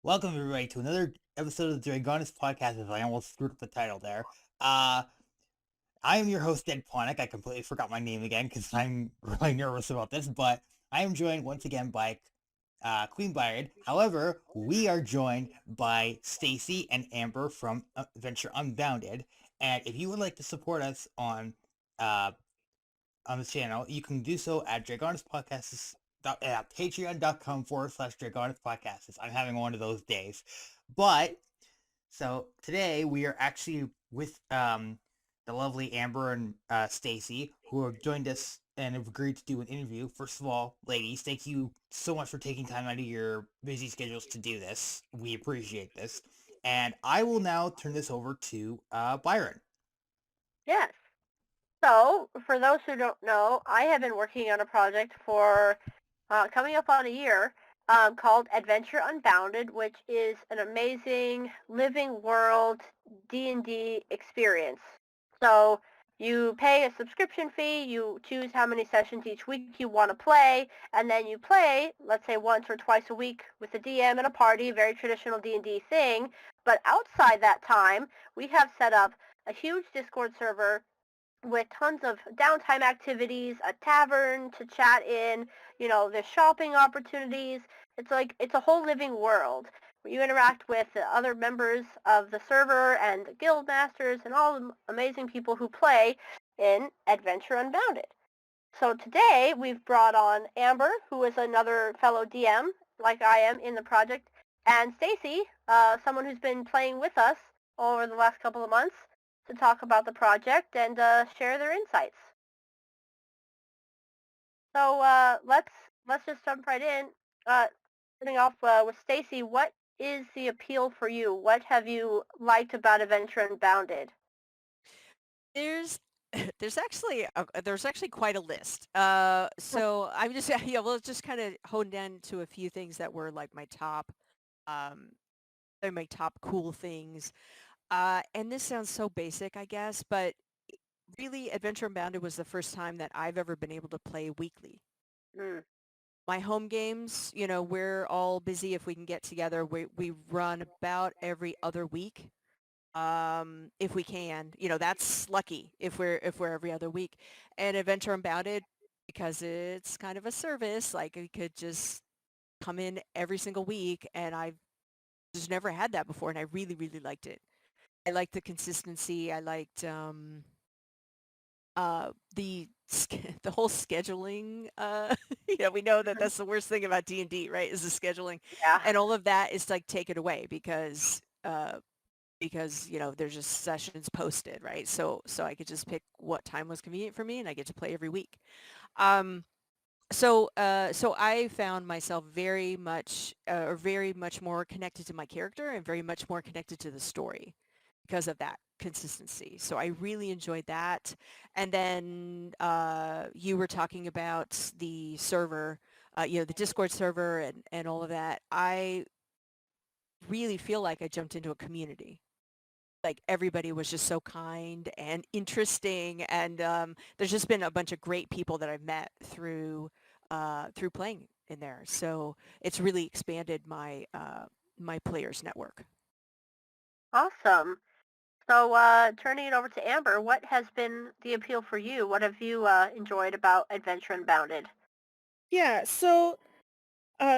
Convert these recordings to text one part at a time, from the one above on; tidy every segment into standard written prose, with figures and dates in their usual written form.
Welcome everybody to another episode of the Dragonus Podcastus. I almost screwed up the title there. I am your host, Dead Ponic. I completely forgot my name again because I'm really nervous about this, but I am joined once again by Queen Byron. However, we are joined by Stacey and Amber from Adventure Unbounded. And if you would like to support us uh, on this channel, you can do so at Dragonus Podcastus patreon.com/Dragonus Podcastus. I'm having one of those days. But so today we are actually with the lovely Amber and Stacey, who have joined us and have agreed to do an interview. First of all, ladies, thank you so much for taking time out of your busy schedules to do this. We appreciate this. And I will now turn this over to Byron. Yes. So, for those who don't know, I have been working on a project for coming up on a year called Adventure Unbounded, which is an amazing living world D&D experience. So, you pay a subscription fee, you choose how many sessions each week you want to play, and then you play, let's say once or twice a week with a DM and a party, very traditional D&D thing. But outside that time, we have set up a huge Discord server with tons of downtime activities, a tavern to chat in, there's shopping opportunities. It's a whole living world where you interact with the other members of the server and the guild masters and all the amazing people who play in Adventure Unbounded. So today we've brought on Amber, who is another fellow DM like I am in the project, and Stacey, someone who's been playing with us over the last couple of months, to talk about the project and share their insights. So let's just jump right in. Starting off with Stacey, what is the appeal for you? What have you liked about Adventure Unbounded? There's there's actually quite a list. So I'm just yeah, we'll just kind of hone down to a few things that were like um, they're my top cool things. And this sounds so basic, I guess, but really, Adventure Unbounded was the first time that I've ever been able to play weekly. Mm. My home games, we're all busy if we can get together. We run about every other week. If we can, that's lucky if we're every other week. And Adventure Unbounded, because it's kind of a service, like we could just come in every single week, and I've just never had that before, and I really, really liked it. I liked the consistency. I liked the the whole scheduling. We know that that's the worst thing about D&D, right? Is the scheduling, Yeah. and all of that is like taken away because there's just sessions posted, right? So I could just pick what time was convenient for me, and I get to play every week. Um, so I found myself very much more connected to my character and very much more connected to the story because of that consistency. So I really enjoyed that. And then you were talking about the server, the Discord server and all of that. I really feel like I jumped into a community. Like everybody was just so kind and interesting, and there's just been a bunch of great people that I've met through playing in there. So it's really expanded my players network. Awesome. So turning it over to Amber, what has been the appeal for you? What have you enjoyed about Adventure Unbounded? Yeah, so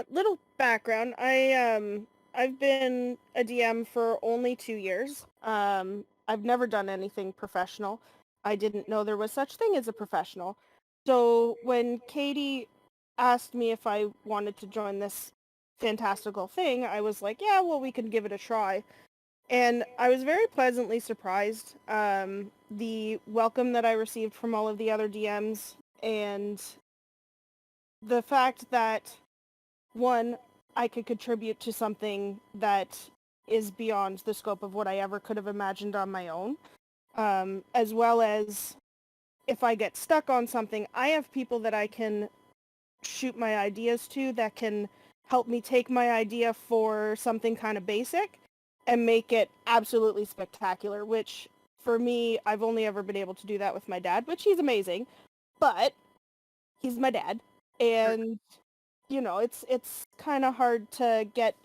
little background. I've been a DM for only 2 years. I've never done anything professional. I didn't know there was such thing as a professional. So when Katie asked me if I wanted to join this fantastical thing, I was like, yeah, well, we can give it a try. And I was very pleasantly surprised. The welcome that I received from all of the other DMs and the fact that one, I could contribute to something that is beyond the scope of what I ever could have imagined on my own, as well as if I get stuck on something, I have people that I can shoot my ideas to that can help me take my idea for something kind of basic and make it absolutely spectacular, which for me, I've only ever been able to do that with my dad, which he's amazing, but he's my dad, and it's kind of hard to get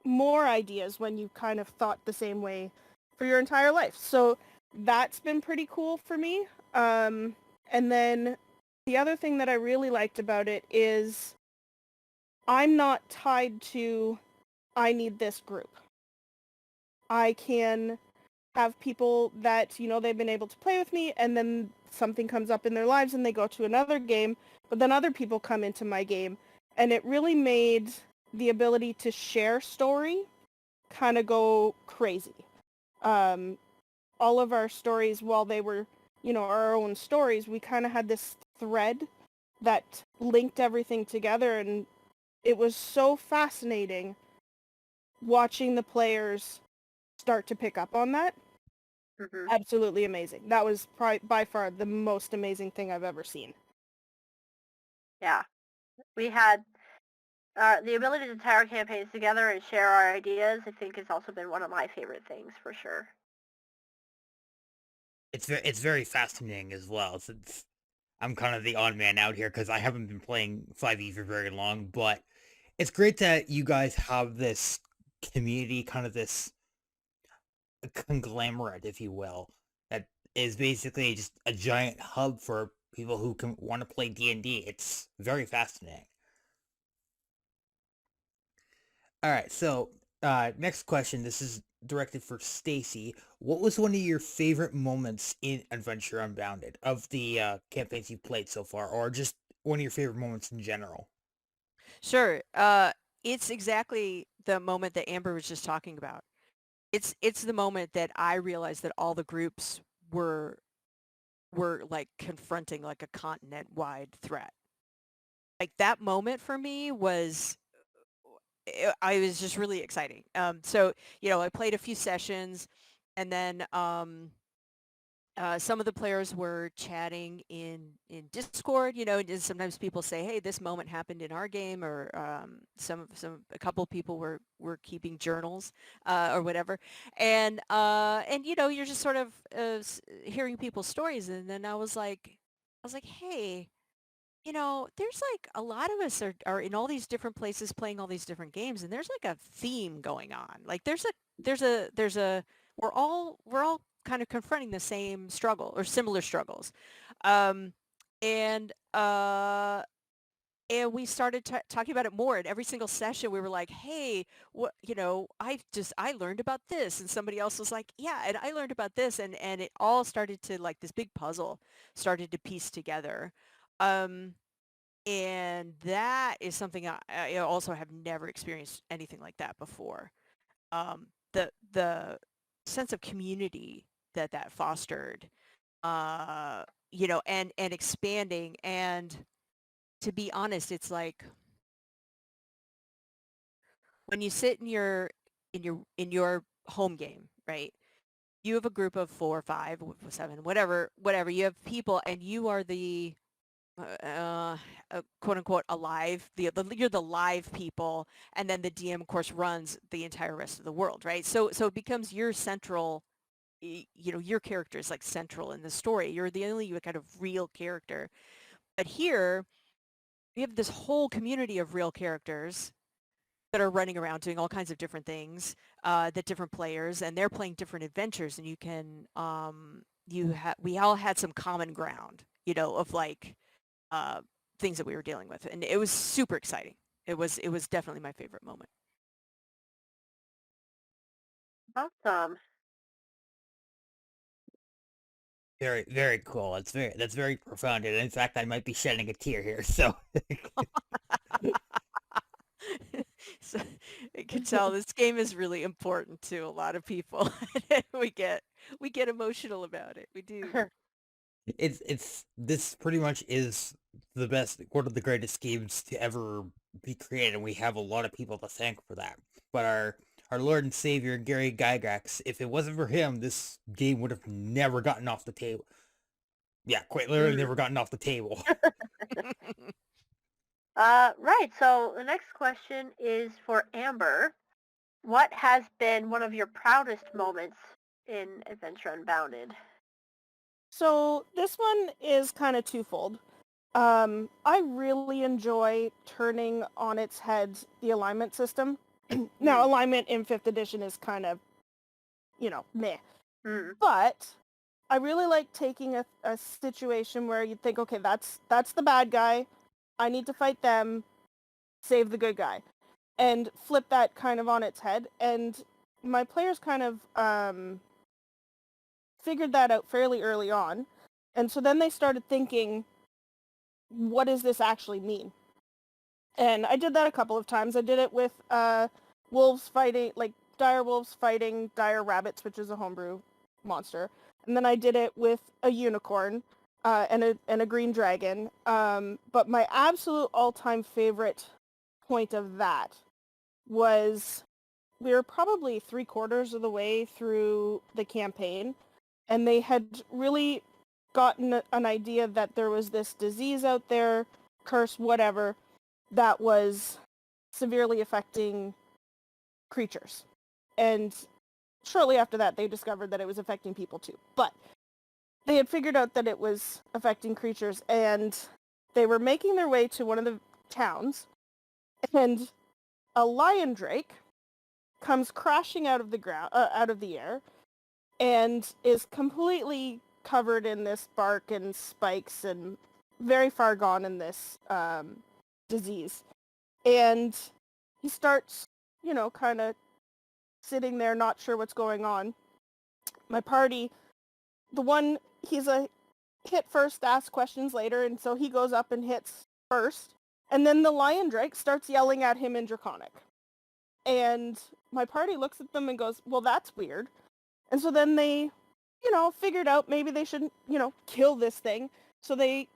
more ideas when you kind of thought the same way for your entire life. So that's been pretty cool for me. And then the other thing that I really liked about it is I'm not tied to, I need this group. I can have people that, you know, they've been able to play with me, and then something comes up in their lives and they go to another game, but then other people come into my game. And it really made the ability to share story kind of go crazy. All of our stories, while they were, you know, our own stories, we kind of had this thread that linked everything together, and it was so fascinating watching the players start to pick up on that. Mm-hmm. Absolutely amazing. That was by far the most amazing thing I've ever seen. Yeah. We had the ability to tie our campaigns together and share our ideas, I think, has also been one of my favorite things, for sure. It's very fascinating as well, since I'm kind of the odd man out here because I haven't been playing 5e for very long, but it's great that you guys have this community, kind of this conglomerate, if you will, that is basically just a giant hub for people who can want to play D&D. It's very fascinating. All right, so next question. This is directed for Stacey. What was one of your favorite moments in Adventure Unbounded of the campaigns you've played so far, or just one of your favorite moments in general? Sure. It's exactly the moment that Amber was just talking about. It's the moment that I realized that all the groups were like confronting like a continent-wide threat. Like that moment for me was I was just really exciting. So, you know, I played a few sessions, and then some of the players were chatting in Discord, you know, and sometimes people say, "Hey, this moment happened in our game," or a couple of people were keeping journals or whatever, and you know, you're just sort of hearing people's stories, and then I was like, "Hey, you know, there's like a lot of us are in all these different places playing all these different games, and there's like a theme going on. Like there's a we're all kind of confronting the same struggle or similar struggles." Um, and uh and we started talking about it more, and every single session we were like, "Hey, what, you know, I learned about this," and somebody else was like, "Yeah, and I learned about this," and it all started to, like, this big puzzle started to piece together. Um, and that is something I also have never experienced anything like that before. The sense of community that fostered, you know, and expanding. And to be honest, it's like when you sit in your home game, right? You have a group of 4 or 5, 7, whatever. You have people, and you are the quote unquote alive. You're the live people, and then the DM, of course, runs the entire rest of the world, right? So it becomes your central. You know, your character is like central in the story. You're the only kind of real character. But here, we have this whole community of real characters that are running around doing all kinds of different things, that different players, and they're playing different adventures, and you can we all had some common ground, you know, of like uh, things that we were dealing with, and it was super exciting. It was definitely my favorite moment. Awesome. Very, very cool. That's very profound. And in fact, I might be shedding a tear here. So So I can tell this game is really important to a lot of people. we get emotional about it. We do. it's this pretty much is the best, one of the greatest games to ever be created, and we have a lot of people to thank for that. But our Lord and Savior Gary Gygax, if it wasn't for him, this game would have never gotten off the table. Yeah, quite literally never gotten off the table. Right. So the next question is for Amber. What has been one of your proudest moments in Adventure Unbounded? So this one is kind of twofold. I really enjoy turning on its head the alignment system. Now, alignment in 5th edition is kind of, meh. But I really like taking a situation where you think, okay, that's the bad guy. I need to fight them, save the good guy, and flip that kind of on its head. And my players kind of figured that out fairly early on. And so then they started thinking, what does this actually mean? And I did that a couple of times. I did it with wolves fighting, like dire wolves fighting dire rabbits, which is a homebrew monster. And then I did it with a unicorn and a green dragon. But my absolute all-time favorite point of that was we were probably 3/4 of the way through the campaign, and they had really gotten an idea that there was this disease out there, curse, whatever, that was severely affecting creatures. And shortly after that, they discovered that it was affecting people too. But they had figured out that it was affecting creatures, and they were making their way to one of the towns, and a lion drake comes crashing out of the ground, out of the air, and is completely covered in this bark and spikes and very far gone in this disease. And he starts, kind of sitting there, not sure what's going on. My party, he's a hit first, ask questions later, and so he goes up and hits first. And then the lion drake starts yelling at him in Draconic. And my party looks at them and goes, well, that's weird. And so then they, figured out maybe they shouldn't, kill this thing. So they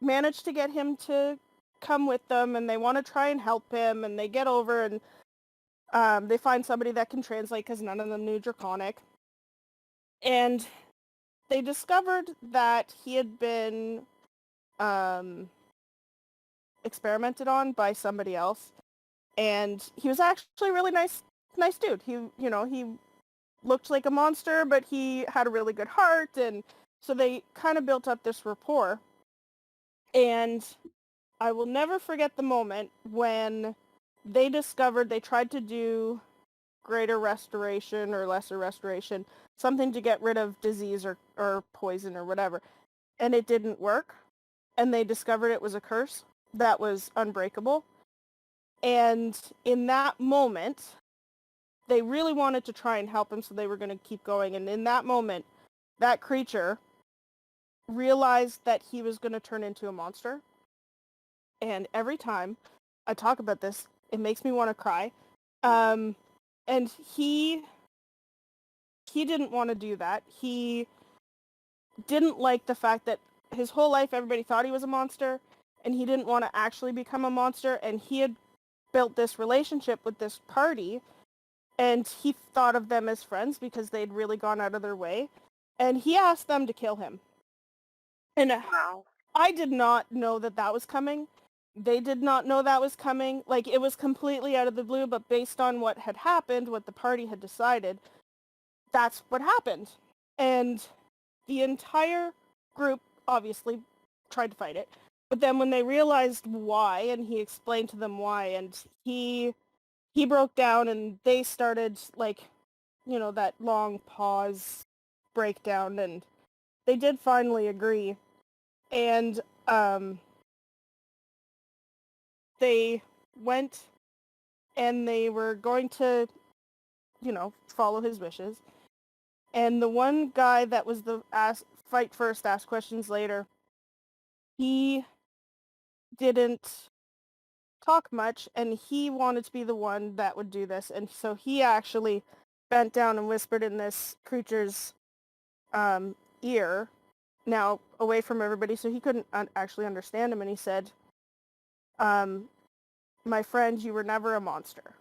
managed to get him to come with them, and they want to try and help him, and they get over, and they find somebody that can translate because none of them knew Draconic. And they discovered that he had been experimented on by somebody else, and he was actually a really nice dude. He looked like a monster, but he had a really good heart, and so they kind of built up this rapport. And I will never forget the moment when they discovered they tried to do greater restoration or lesser restoration, something to get rid of disease or poison or whatever, and it didn't work, and they discovered it was a curse that was unbreakable. And in that moment, they really wanted to try and help him, so they were going to keep going. And in that moment, that creature realized that he was going to turn into a monster. And every time I talk about this, it makes me want to cry. And he didn't want to do that. He didn't like the fact that his whole life everybody thought he was a monster, and he didn't want to actually become a monster. And he had built this relationship with this party, and he thought of them as friends because they'd really gone out of their way. And he asked them to kill him. And Wow. I did not know that was coming. They did not know that was coming. Like, it was completely out of the blue, but based on what had happened, what the party had decided, that's what happened. And the entire group obviously tried to fight it. But then when they realized why, and he explained to them why, and he broke down, and they started, that long pause breakdown, and they did finally agree. And they went, and they were going to, follow his wishes. And the one guy that was the fight first, ask questions later, he didn't talk much, and he wanted to be the one that would do this. And so he actually bent down and whispered in this creature's ear, now away from everybody, so he couldn't actually understand him. And he said, my friend, you were never a monster.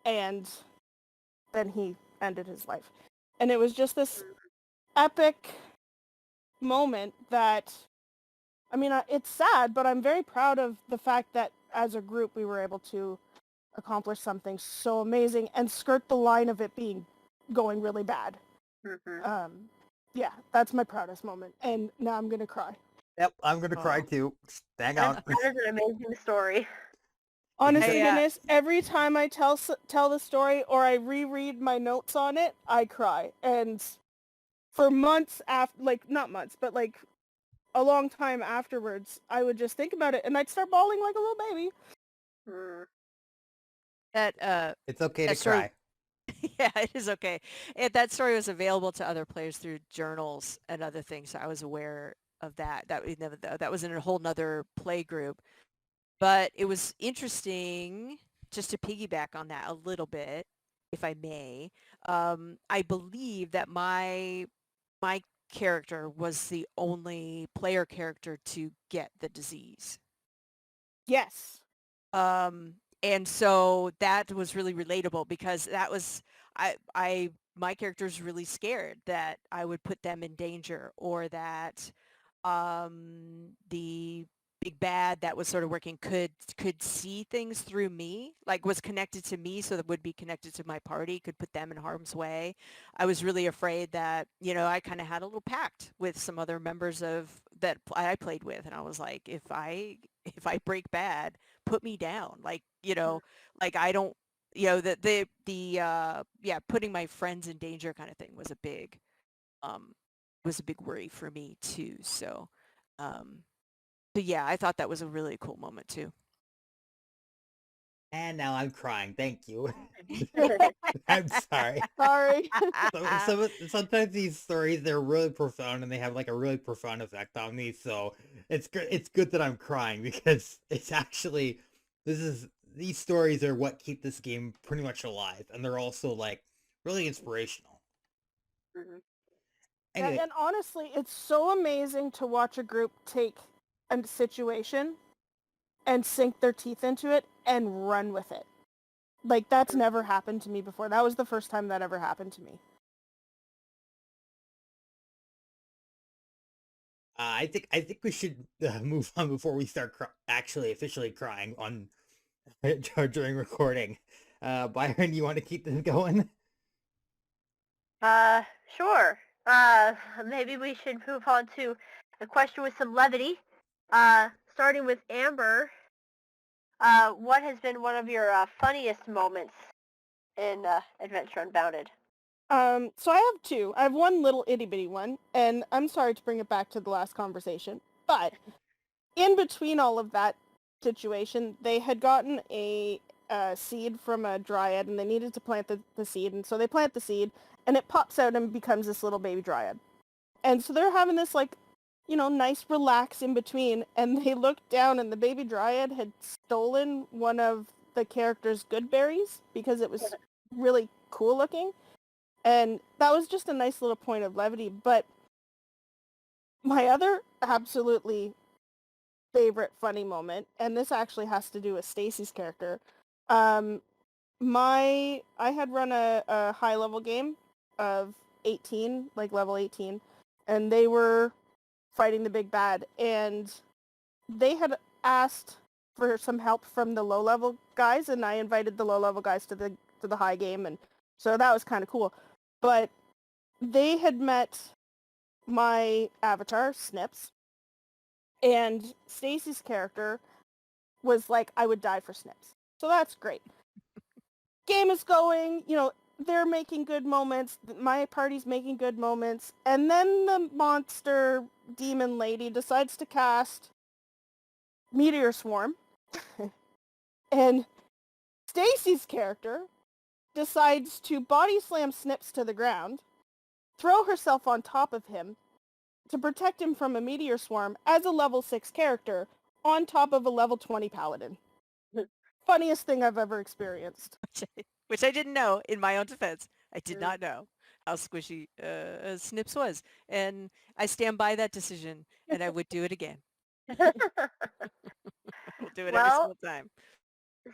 And then he ended his life. And it was just this epic moment that, it's sad, but I'm very proud of the fact that as a group we were able to accomplish something so amazing and skirt the line of it going really bad. Mm-hmm. Yeah, that's my proudest moment. And now I'm going to cry. Yep, I'm gonna cry too. Hang on. That is an amazing story. Honest Hey, to goodness, every time I tell the story or I reread my notes on it, I cry. And for months after, like, not months, but like a long time afterwards, I would just think about it and I'd start bawling like a little baby. Mm. it's okay that to story, cry. yeah, it is okay. That story was available to other players through journals and other things, so I was aware of that. That was in a whole nother play group. But it was interesting, just to piggyback on that a little bit, if I may. I believe that my character was the only player character to get the disease. Yes. And so that was really relatable because that was my character's really scared that I would put them in danger, or that the big bad that was sort of working could see things through me, like was connected to me, so that would be connected to my party, could put them in harm's way. I was really afraid that, I kind of had a little pact with some other members that I played with, and I was like, if I break bad, put me down, like, like I don't, putting my friends in danger kind of thing um was a big worry for me too. So yeah, I thought that was a really cool moment too. And now I'm crying. Thank you. I'm sorry. Sorry. Sometimes these stories, they're really profound and they have like a really profound effect on me. So it's good that I'm crying because it's actually these stories are what keep this game pretty much alive, and they're also like really inspirational. Mhm. Anyway, And honestly, it's so amazing to watch a group take a situation and sink their teeth into it and run with it. Like, that's never happened to me before. That was the first time that ever happened to me. I think we should move on before we start actually officially crying on during recording. Byron, you want to keep this going? Sure. Maybe we should move on to a question with some levity. Starting with Amber. What has been one of your funniest moments in Adventure Unbounded? So I have two. I have one little itty bitty one, and I'm sorry to bring it back to the last conversation, but in between all of that situation, they had gotten a seed from a dryad, and they needed to plant the seed, and so they plant the seed, and it pops out and becomes this little baby dryad. And so they're having this, like, nice relax in between, and they looked down, and the baby dryad had stolen one of the character's good berries because it was really cool looking. And that was just a nice little point of levity. But my other absolutely favorite funny moment, and this actually has to do with Stacey's character. I had run a high level game of 18, like level 18, and they were fighting the big bad, and they had asked for some help from the low level guys, and I invited the low level guys to the high game, and so that was kind of cool. But they had met my avatar, Snips, and Stacey's character was like, I would die for Snips. So that's great. Game is going, they're making good moments, my party's making good moments, and then the monster demon lady decides to cast Meteor Swarm, and Stacey's character decides to body slam Snips to the ground, throw herself on top of him, to protect him from a meteor swarm as a level 6 character on top of a level 20 paladin. Funniest thing I've ever experienced. Which I didn't know, in my own defense. I did not know how squishy Snips was. And I stand by that decision, and I would do it again. We'll do it every single time.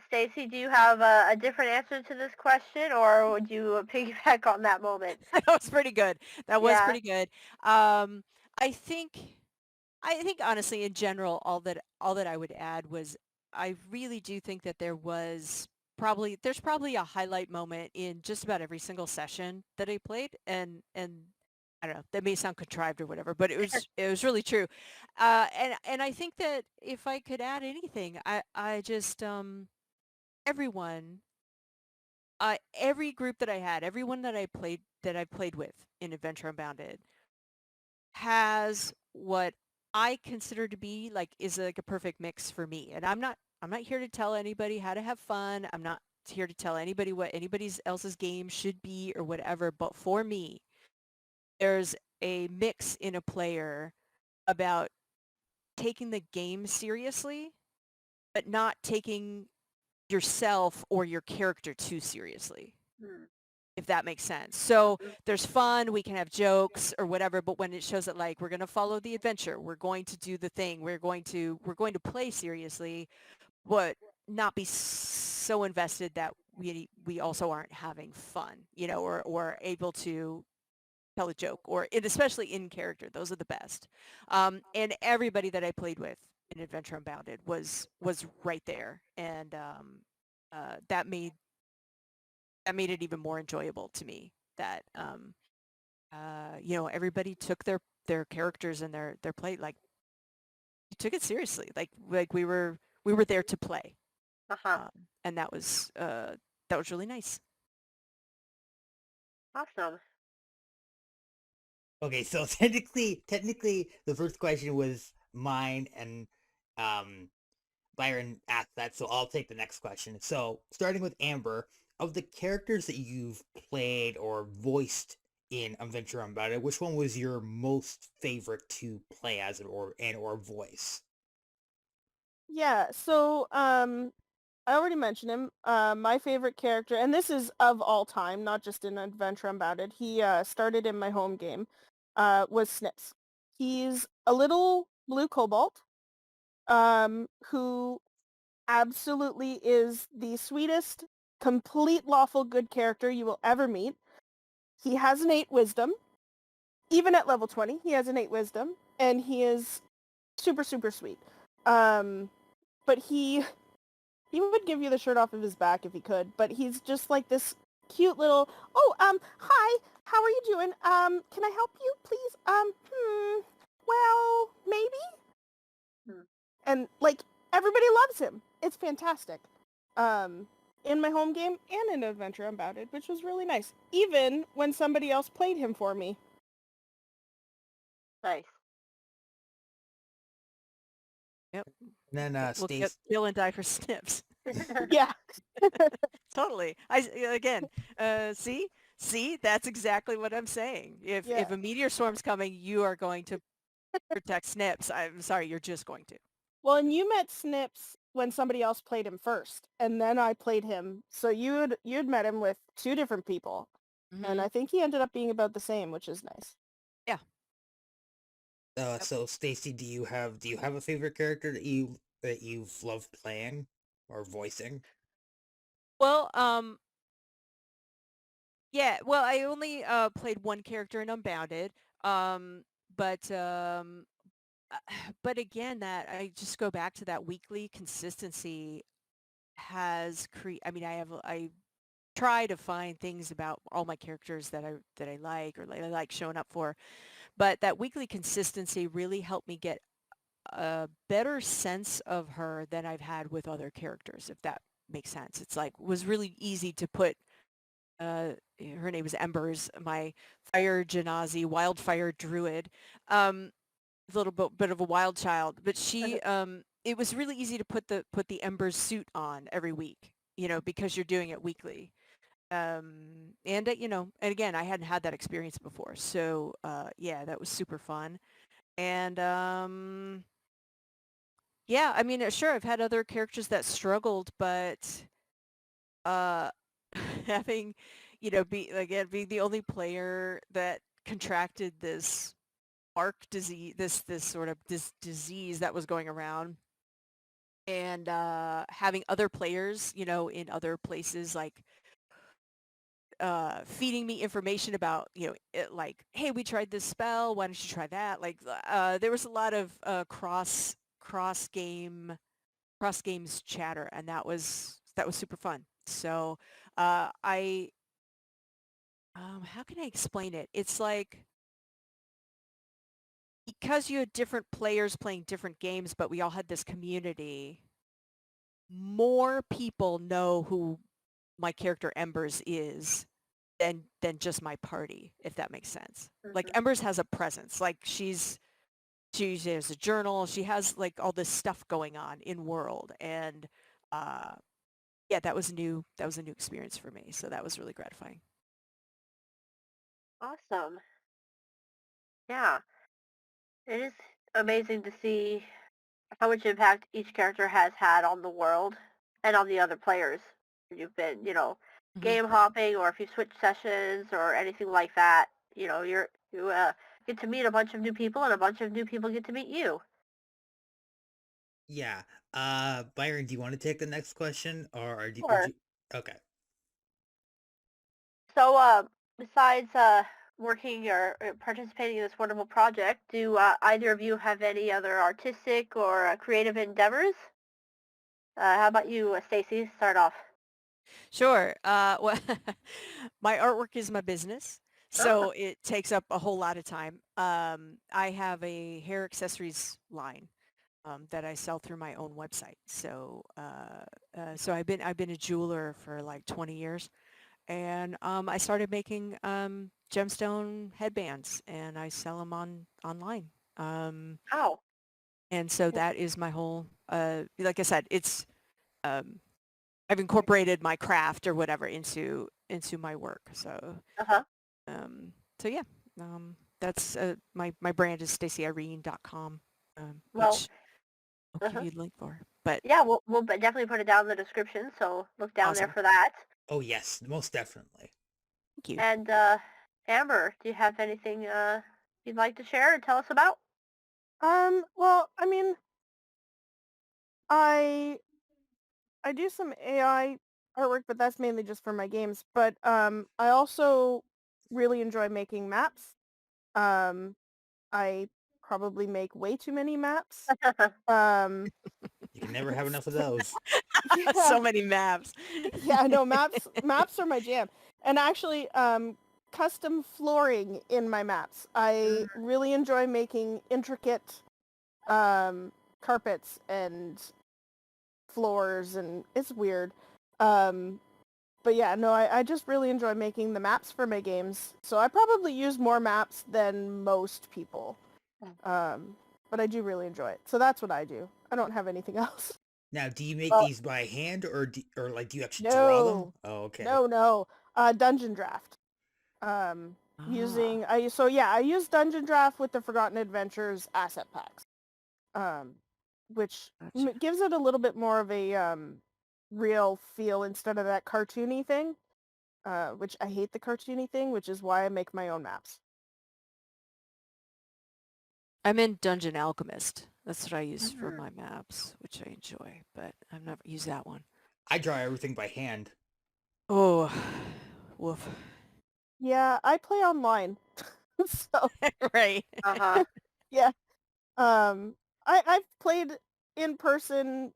Stacey, do you have a different answer to this question, or would you piggyback on that moment? That was pretty good. That was Yeah. pretty good. I think honestly, in general, all that I would add was, I really do think that there's probably a highlight moment in just about every single session that I played, and I don't know, that may sound contrived or whatever, but it was really true. And I think that if I could add anything, I just everyone, every group that I had, everyone that I played with in Adventure Unbounded has what I consider to be is like a perfect mix for me. And I'm not here to tell anybody how to have fun. I'm not here to tell anybody what anybody else's game should be or whatever. But for me, there's a mix in a player about taking the game seriously, but not taking yourself or your character too seriously, Hmm. if that makes sense. So there's fun, we can have jokes or whatever, but when it shows that like we're going to follow the adventure, we're going to do the thing, we're going to play seriously, but not be so invested that we also aren't having fun, or able to tell a joke, or especially in character. Those are the best. And everybody that I played with in Adventure Unbounded was right there, and that made it even more enjoyable to me. That everybody took their characters and their play, like, took it seriously. Like we were there to play, Uh-huh. and that was really nice. Awesome. Okay, so technically, the first question was mine, and Byron asked that, so I'll take the next question. So, starting with Amber, of the characters that you've played or voiced in Adventure Unbounded, which one was your most favorite to play as or voice? Yeah, so I already mentioned him. My favorite character, and this is of all time, not just in Adventure Unbounded. He started in my home game. Was Snips. He's a little blue cobalt, who absolutely is the sweetest, complete lawful good character you will ever meet. He has innate wisdom. Even at level 20, he has innate wisdom, and he is super, super sweet. But he would give you the shirt off of his back if he could, but he's just like this cute little, hi, how are you doing? Can I help you, please? Well, maybe? Hmm. And, like, everybody loves him. It's fantastic. In my home game and in Adventure Unbounded, which was really nice. Even when somebody else played him for me. Nice. Yep. And then We'll Stace. kill and die for Snips. Yeah. Totally. See, that's exactly what I'm saying. If Yeah. a meteor storm's coming, you are going to protect Snips. I'm sorry, you're just going to. Well, and you met Snips when somebody else played him first, and then I played him. So you'd met him with two different people, and I think he ended up being about the same, which is nice. Yeah. So Stacy, do you have a favorite character that you've loved playing or voicing? Well, yeah. Well, I only played one character in Unbounded, but but again, that I just go back to that weekly consistency I mean, I try to find things about all my characters that I like, or I like showing up for, but that weekly consistency really helped me get a better sense of her than I've had with other characters, if that makes sense. It's like, was really easy to put, her name is Embers, my fire genasi, wildfire druid, a little bit of a wild child, but she, it was really easy to put the Embers suit on every week, because you're doing it weekly. And and again, I hadn't had that experience before, so yeah, that was super fun. And yeah, I mean, sure, I've had other characters that struggled, but uh, having, being the only player that contracted this bark disease, this sort of disease that was going around, and having other players, in other places, like feeding me information about, like, hey, we tried this spell, why don't you try that? Like, there was a lot of cross games chatter, and that was super fun. So I how can I explain it? It's like, because you had different players playing different games, but we all had this community, more people know who my character Embers is than just my party, if that makes sense. Like Embers has a presence. Like she has a journal. She has like all this stuff going on in world, and yeah, that was a new experience for me. So that was really gratifying. Awesome. Yeah, it is amazing to see how much impact each character has had on the world and on the other players. You've been, game hopping, or if you switch sessions or anything like that, you get to meet a bunch of new people, and a bunch of new people get to meet you. Yeah. Byron, do you want to take the next question, or would Sure. you? Okay. So, besides working or participating in this wonderful project, do either of you have any other artistic or creative endeavors? How about you, Stacey? Start off. Sure. Well, my artwork is my business, so it takes up a whole lot of time. I have a hair accessories line that I sell through my own website. So, so I've been a jeweler for like 20 years, and I started making gemstone headbands, and I sell them online. Oh. And so that is my whole. Like I said, it's. I've incorporated my craft or whatever into my work. So, Uh-huh. so yeah, that's my brand is staceyirene.com, Well, which I'll give you a link for. But yeah, we'll definitely put it down in the description, so look down there awesome. for that. Oh yes, most definitely. Thank you. And Amber, do you have anything you'd like to share or tell us about? Well, I mean, I do some AI artwork, but that's mainly just for my games. But I also really enjoy making maps. I probably make way too many maps. You can never have enough of those. Yeah. So many maps. Yeah, no, maps are my jam. And actually, custom flooring in my maps. I really enjoy making intricate carpets and floors, and it's weird. But yeah, no, I just really enjoy making the maps for my games. So I probably use more maps than most people. But I do really enjoy it. So that's what I do. I don't have anything else. Now, do you make these by hand, or do you actually draw them? No. Oh, okay. No. Dungeon Draft. Using I use Dungeon Draft with the Forgotten Adventures asset packs. Which Gotcha. gives it a little bit more of a real feel instead of that cartoony thing. Which I hate the cartoony thing, which is why I make my own maps. I'm in Dungeon Alchemist. That's what I use for my maps, which I enjoy, but I've never used that one. I draw everything by hand. Oh, woof. Yeah, I play online. So Right. Uh-huh. yeah. I've played in person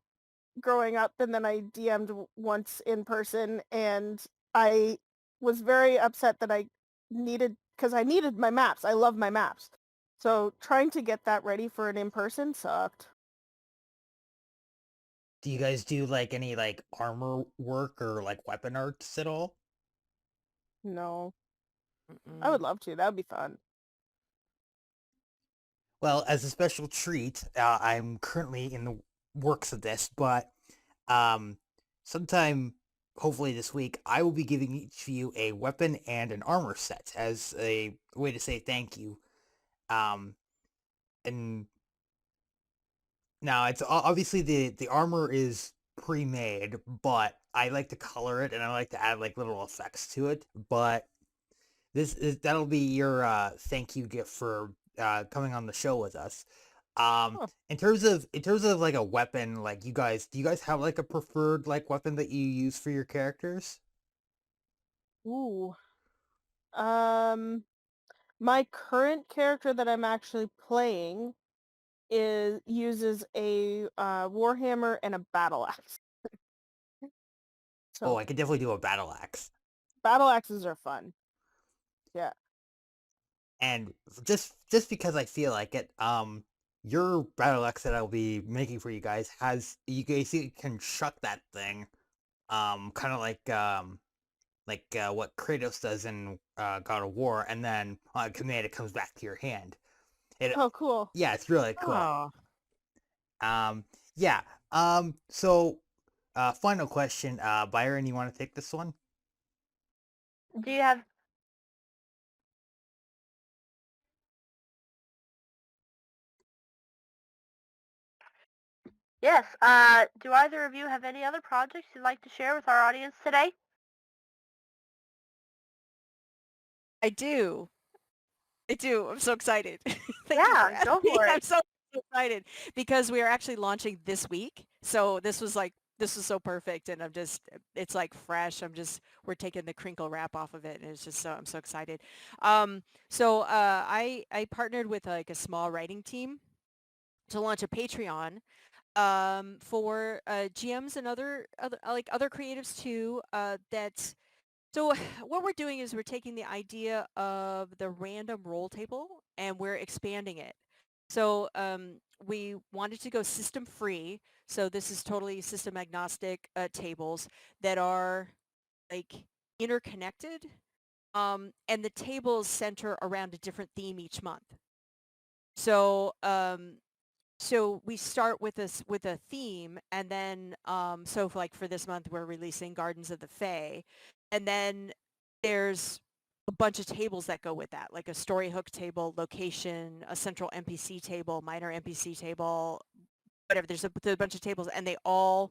growing up, and then I DM'd once in person, and I was very upset that I needed my maps. I love my maps. So trying to get that ready for an in-person sucked. Do you guys do like any like armor work or like weapon arts at all? No. I would love to. That would be fun. Well, as a special treat, I'm currently in the works of this, but sometime, hopefully this week, I will be giving each of you a weapon and an armor set as a way to say thank you. And now it's obviously the armor is pre-made, but I like to color it and I like to add like little effects to it. But that'll be your thank you gift for coming on the show with us. In terms of like a weapon, like do you guys have like a preferred like weapon that you use for your characters? Ooh. My current character that I'm actually playing uses a warhammer and a battle axe. Oh, So I could definitely do a battle axe. battle axes are fun. Yeah. And just because I feel like it, your battle axe that I'll be making for you guys has you basically can chuck that thing, kind of like what Kratos does in God of War, and then on command it comes back to your hand. It Oh, cool. Yeah, it's really cool. Oh, Yeah. So final question, Byron, you want to take this one? Do you have... Yes. Do either of you have any other projects you'd like to share with our audience today? I do. I'm so excited. Thank you Yeah, go asking. for it. I'm so excited because we are actually launching this week. So this was so perfect, and it's like fresh. We're taking the crinkle wrap off of it, and it's just I'm so excited. So I partnered with like a small writing team to launch a Patreon for GMs and other creatives too. So what we're doing is we're taking the idea of the random roll table and we're expanding it. So we wanted to go system free. So this is totally system agnostic tables that are like interconnected. And the tables center around a different theme each month. So so we start with a theme, and then so for this month we're releasing Gardens of the Fae, and then there's a bunch of tables that go with that, like a story hook table, location, a central NPC table, minor NPC table, whatever. There's a bunch of tables, and they all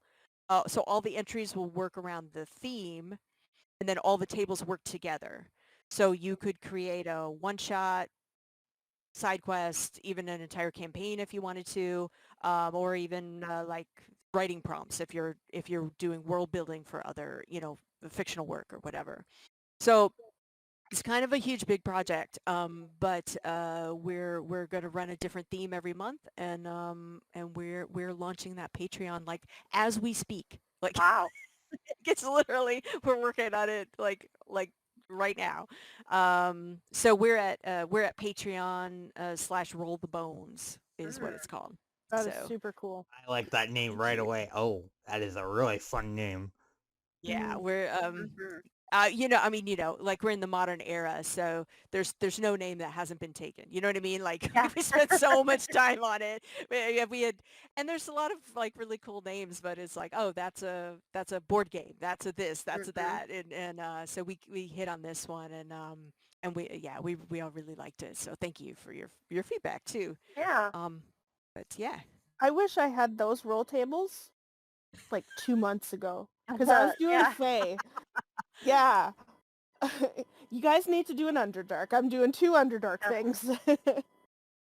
so all the entries will work around the theme, and then all the tables work together. So you could create a one-shot side quest, even an entire campaign if you wanted to, or even like writing prompts if you're doing world building for other, fictional work or whatever. So it's kind of a huge big project, but we're going to run a different theme every month, and we're launching that Patreon like as we speak. Like Wow. it's literally we're working on it like right now. So we're at Patreon / Roll the Bones is what it's called. That is So super cool. I like that name thank right you. away. Oh, that is a really fun name. Yeah, Mhm. we're Mhm. like we're in the modern era, so there's no name that hasn't been taken. You know what I mean? Like Yeah. we spent so much time on it. We had, and there's a lot of like really cool names, but it's like, oh, that's a board game. That's a this. That's a Mhm. that. And so we hit on this one, and we all really liked it. So thank you for your feedback too. Yeah. But yeah. I wish I had those roll tables like 2 months ago because I was doing Yeah. Fae. Yeah. You guys need to do an Underdark. I'm doing 2 Underdark Yeah. things.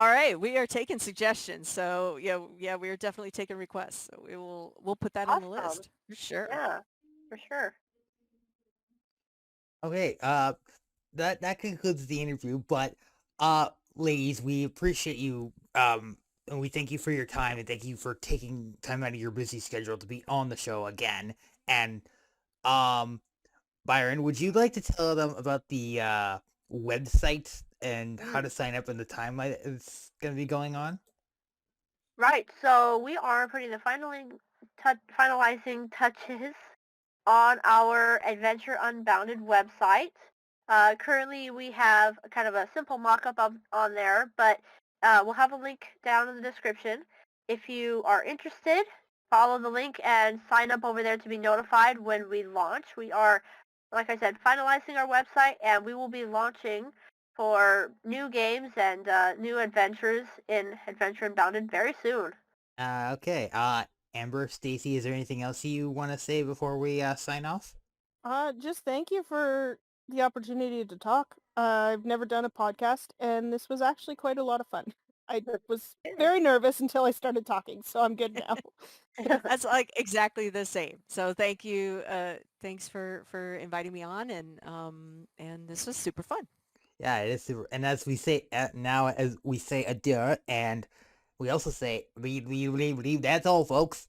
All right, we are taking suggestions. So yeah, we are definitely taking requests. So we'll put that on the Awesome. list for sure. Yeah, for sure. Okay, that concludes the interview, but ladies, we appreciate you, and we thank you for your time, and thank you for taking time out of your busy schedule to be on the show again. And um Byron, would you like to tell them about the website and how to sign up and the time that it's going to be going on? Right. So we are putting the finalizing touches on our Adventure Unbounded website. Currently, we have kind of a simple mock-up on there, but we'll have a link down in the description. If you are interested, follow the link and sign up over there to be notified when we launch. We are, like I said, finalizing our website, and we will be launching for new games and new adventures in Adventure Unbounded very soon. Okay. Amber, Stacey, is there anything else you want to say before we sign off? Just thank you for the opportunity to talk. I've never done a podcast, and this was actually quite a lot of fun. I was very nervous until I started talking, so I'm good now. That's like exactly the same. So thank you. Thanks for inviting me on, and this was super fun. Yeah, it is super. And as we say now, as we say adieu, and we also say leave. That's all, folks.